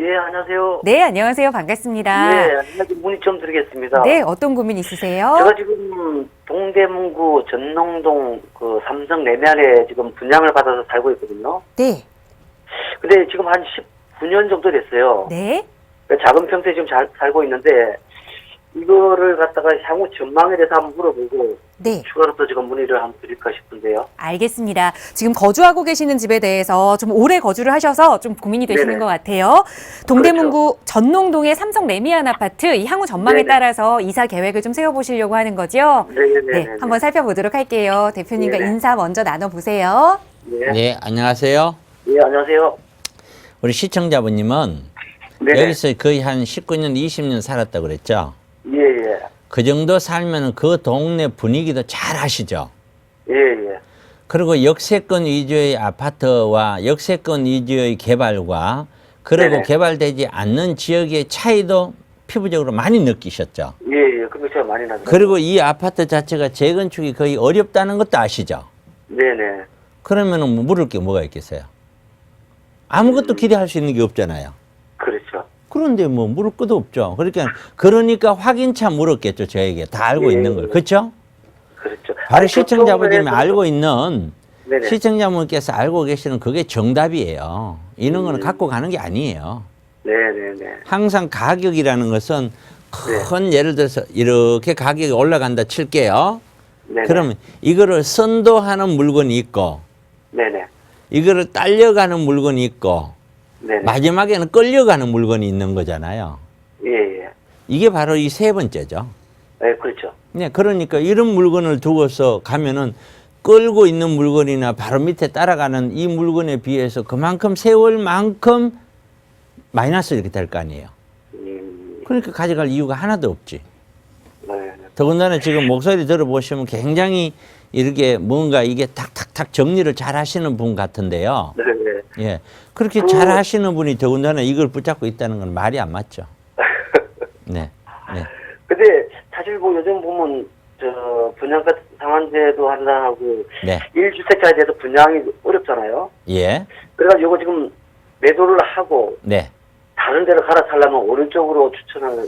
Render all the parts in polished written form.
예, 안녕하세요. 네, 안녕하세요. 반갑습니다. 예, 문의 좀 드리겠습니다. 네, 어떤 고민 있으세요? 제가 지금 동대문구 전농동 그 삼성 내면에 지금 분양을 받아서 살고 있거든요. 네. 근데 지금 한 19년 정도 됐어요. 네. 작은 평수에 지금 잘 살고 있는데, 이거를 갖다가 향후 전망에 대해서 한번 물어보고, 네. 추가로 또 지금 문의를 한번 드릴까 싶은데요. 알겠습니다. 지금 거주하고 계시는 집에 대해서 좀 오래 거주를 하셔서 좀 고민이 되시는 네네. 것 같아요. 동대문구 전농동의 삼성 레미안 아파트 이 향후 전망에 네네. 따라서 이사 계획을 좀 세워보시려고 하는 거죠? 네네네. 네, 한번 살펴보도록 할게요. 대표님과 네네. 인사 먼저 나눠보세요. 네. 네, 안녕하세요. 예, 안녕하세요. 우리 시청자분님은 네네. 여기서 거의 한 19년, 20년 살았다고 그랬죠? 예, 예. 그 정도 살면 그 동네 분위기도 잘 아시죠? 예, 예. 그리고 역세권 위주의 아파트와 역세권 위주의 개발과 그리고 네네. 개발되지 않는 지역의 차이도 피부적으로 많이 느끼셨죠? 예, 예. 그거 제가 많이 나죠. 그리고 이 아파트 자체가 재건축이 거의 어렵다는 것도 아시죠? 네네. 그러면은 뭐 물을 게 뭐가 있겠어요? 아무것도 기대할 수 있는 게 없잖아요. 그렇죠. 그런데 뭐 물을 것도 없죠. 그러니까 확인차 물었겠죠. 저에게 다 알고 예, 있는 걸. 예. 그렇죠? 그렇죠. 바로 아니, 시청자분님이 교통면에서- 알고 있는 네네. 시청자분께서 알고 계시는 그게 정답이에요. 이런 거는 갖고 가는 게 아니에요. 네네네. 항상 가격이라는 것은 네. 큰 예를 들어서 이렇게 가격이 올라간다 칠게요. 네네. 그러면 이거를 선도하는 물건이 있고 네네. 이거를 딸려가는 물건이 있고 네네. 마지막에는 끌려가는 물건이 있는 거잖아요. 예, 예. 이게 바로 이 세 번째죠. 네, 그렇죠. 네, 그러니까 이런 물건을 두고서 가면은 끌고 있는 물건이나 바로 밑에 따라가는 이 물건에 비해서 그만큼 세월만큼 마이너스 이렇게 될 거 아니에요. 그러니까 가져갈 이유가 하나도 없지. 네. 더군다나 지금 목소리 들어보시면 굉장히 이렇게 뭔가 이게 탁탁탁 정리를 잘 하시는 분 같은데요. 네네. 예. 그렇게 잘 하시는 분이 더군다나 이걸 붙잡고 있다는 건 말이 안 맞죠. 네. 네. 근데 사실 뭐 요즘 보면 저 분양가 상한제도 한다고 네. 1주택자에 대해서 분양이 어렵잖아요. 예. 그래가지고 이거 지금 매도를 하고 네. 다른 데로 갈아타려면 어느 쪽으로 추천을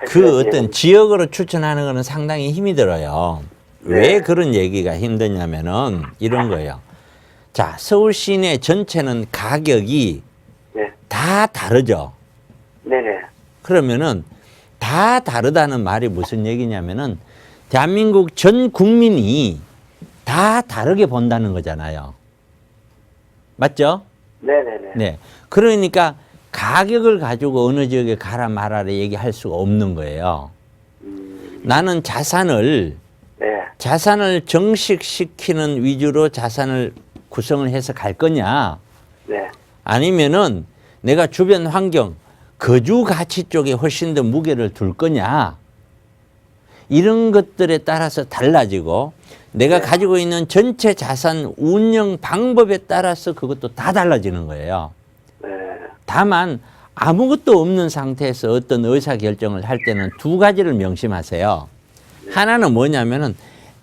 그 어떤 지역으로 추천하는 거는 상당히 힘이 들어요. 네. 왜 그런 얘기가 힘드냐면은 이런 거예요. 자, 서울 시내 전체는 가격이 네. 다 다르죠. 네네. 그러면은 다 다르다는 말이 무슨 얘기냐면은 대한민국 전 국민이 다 다르게 본다는 거잖아요. 맞죠? 네네네. 네. 그러니까 가격을 가지고 어느 지역에 가라 마라를 얘기할 수가 없는 거예요. 나는 자산을 정식시키는 위주로 자산을 구성을 해서 갈 거냐, 네. 아니면은 내가 주변 환경, 거주 가치 쪽에 훨씬 더 무게를 둘 거냐, 이런 것들에 따라서 달라지고 내가 가지고 있는 전체 자산 운영 방법에 따라서 그것도 다 달라지는 거예요. 네. 다만 아무것도 없는 상태에서 어떤 의사결정을 할 때는 두 가지를 명심하세요. 하나는 뭐냐면은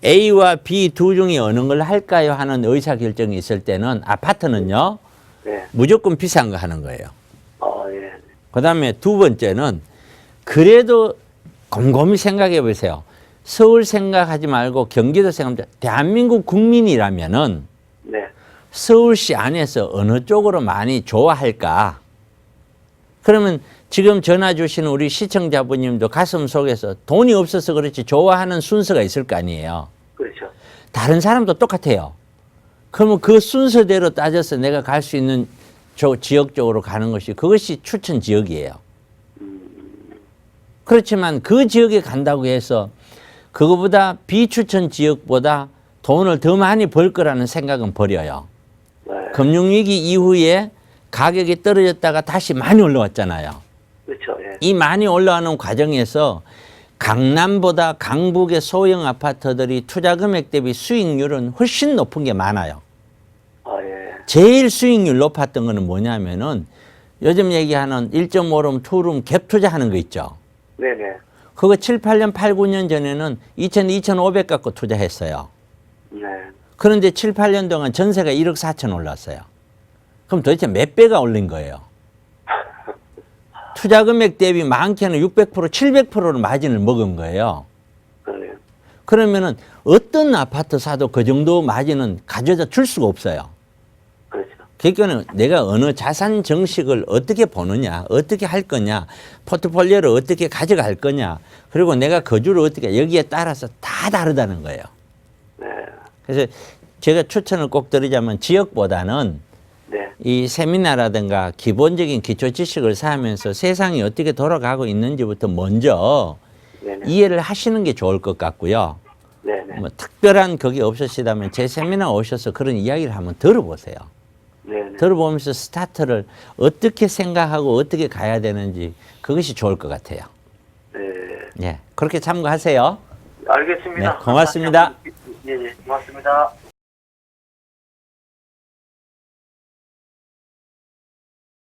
A와 B 두 중에 어느 걸 할까요 하는 의사결정이 있을 때는 아파트는요, 네. 무조건 비싼 거 하는 거예요. 예. 그 다음에 두 번째는 그래도 곰곰이 생각해 보세요. 서울 생각하지 말고 경기도 생각하면 대한민국 국민이라면은 네. 서울시 안에서 어느 쪽으로 많이 좋아할까? 그러면 지금 전화 주시는 우리 시청자분님도 가슴 속에서 돈이 없어서 그렇지 좋아하는 순서가 있을 거 아니에요. 그렇죠. 다른 사람도 똑같아요. 그러면 그 순서대로 따져서 내가 갈 수 있는 지역 쪽으로 가는 것이 그것이 추천 지역이에요. 그렇지만 그 지역에 간다고 해서 그거보다 비추천 지역보다 돈을 더 많이 벌 거라는 생각은 버려요. 네. 금융위기 이후에 가격이 떨어졌다가 다시 많이 올라왔잖아요. 그렇죠. 예. 이 많이 올라가는 과정에서 강남보다 강북의 소형 아파트들이 투자 금액 대비 수익률은 훨씬 높은 게 많아요. 예. 제일 수익률 높았던 거는 뭐냐면은 요즘 얘기하는 1.5룸, 2룸 갭 투자하는 거 있죠. 네네. 그거 7, 8년, 8, 9년 전에는 2,500 갖고 투자했어요. 네. 그런데 7, 8년 동안 전세가 1억 4천 올랐어요. 그럼 도대체 몇 배가 올린 거예요? 투자 금액 대비 많게는 600%, 700%를 마진을 먹은 거예요. 그러네요. 그러면은 어떤 아파트 사도 그 정도 마진은 가져다 줄 수가 없어요. 그렇죠. 그러니까 내가 어느 자산 정식을 어떻게 보느냐, 어떻게 할 거냐, 포트폴리오를 어떻게 가져갈 거냐, 그리고 내가 거주를 어떻게, 여기에 따라서 다 다르다는 거예요. 네. 그래서 제가 추천을 꼭 드리자면 지역보다는 네. 이 세미나라든가 기본적인 기초 지식을 쌓으면서 세상이 어떻게 돌아가고 있는지부터 먼저 네네. 이해를 하시는 게 좋을 것 같고요. 네네. 뭐 특별한 그게 없으시다면 제 세미나 오셔서 그런 이야기를 한번 들어보세요. 네네. 들어보면서 스타트를 어떻게 생각하고 어떻게 가야 되는지 그것이 좋을 것 같아요. 네. 예, 그렇게 참고하세요. 알겠습니다. 네, 고맙습니다. 예, 예, 고맙습니다.